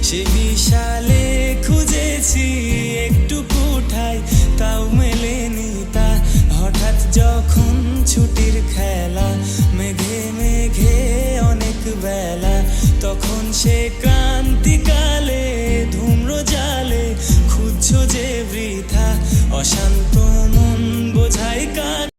সে বিশালে খুঁজেছি একটু কোঠায়, তাও মেলেনি তা। হঠাৎ যখন ছুটির খেলা, মেঘে মেঘে অনেক বেলা, তখন সে